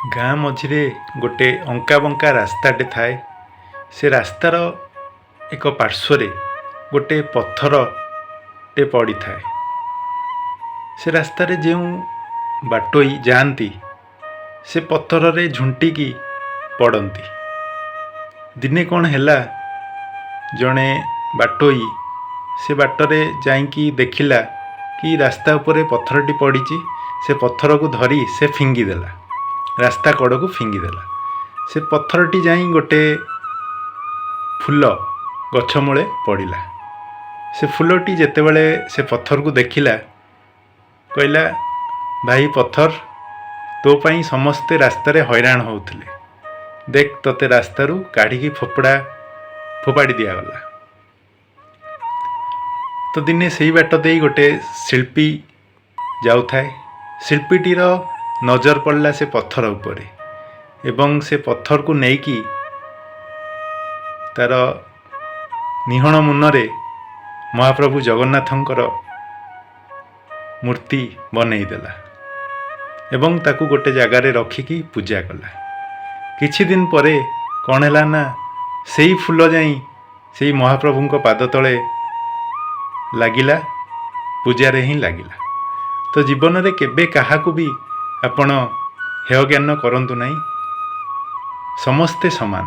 ଗାଁ ମଝିରେ ଗୋଟେ ଅଙ୍କା ବଙ୍କା ରାସ୍ତାଟେ ଥାଏ। ସେ ରାସ୍ତାର ଏକ ପାର୍ଶ୍ୱରେ ଗୋଟେ ପଥରଟେ ପଡ଼ିଥାଏ। ସେ ରାସ୍ତାରେ ଯେଉଁ ବାଟୋଇ ଯାଆନ୍ତି ସେ ପଥରରେ ଝୁଣ୍ଟିକି ପଡ଼ନ୍ତି। ଦିନେ କ'ଣ ହେଲା, ଜଣେ ବାଟୋଇ ସେ ବାଟରେ ଯାଇକି ଦେଖିଲା କି ରାସ୍ତା ଉପରେ ପଥରଟି ପଡ଼ିଛି। ସେ ପଥରକୁ ଧରି ସେ ଫିଙ୍ଗିଦେଲା, ରାସ୍ତା କଡ଼କୁ ଫିଙ୍ଗିଦେଲା। ସେ ପଥରଟି ଯାଇ ଗୋଟେ ଫୁଲ ଗଛ ମୂଳେ ପଡ଼ିଲା। ସେ ଫୁଲଟି ଯେତେବେଳେ ସେ ପଥରକୁ ଦେଖିଲା, କହିଲା, ଭାଇ ପଥର, ତୋ ପାଇଁ ସମସ୍ତେ ରାସ୍ତାରେ ହଇରାଣ ହେଉଥିଲେ, ଦେଖ ତୋତେ ରାସ୍ତାରୁ କାଢ଼ିକି ଫୋପାଡ଼ି ଦିଆଗଲା। ତ ଦିନେ ସେଇ ବାଟ ଦେଇ ଗୋଟେ ଶିଳ୍ପୀ ଯାଉଥାଏ। ଶିଳ୍ପୀଟିର ନଜର ପଡ଼ିଲା ସେ ପଥର ଉପରେ ଏବଂ ସେ ପଥରକୁ ନେଇକି ତାର ନିହଣ ମୁନରେ ମହାପ୍ରଭୁ ଜଗନ୍ନାଥଙ୍କର ମୂର୍ତ୍ତି ବନେଇଦେଲା ଏବଂ ତାକୁ ଗୋଟେ ଜାଗାରେ ରଖିକି ପୂଜା କଲା। କିଛି ଦିନ ପରେ କ'ଣ ହେଲା ନା, ସେଇ ଫୁଲ ଯାଇ ସେଇ ମହାପ୍ରଭୁଙ୍କ ପାଦ ତଳେ ଲାଗିଲା, ପୂଜାରେ ହିଁ ଲାଗିଲା। ତ ଜୀବନରେ କେବେ କାହାକୁ ବି ଆପଣ ହେୟ ଜ୍ଞାନ କରନ୍ତୁ ନାହିଁ। ସମସ୍ତେ ସମାନ।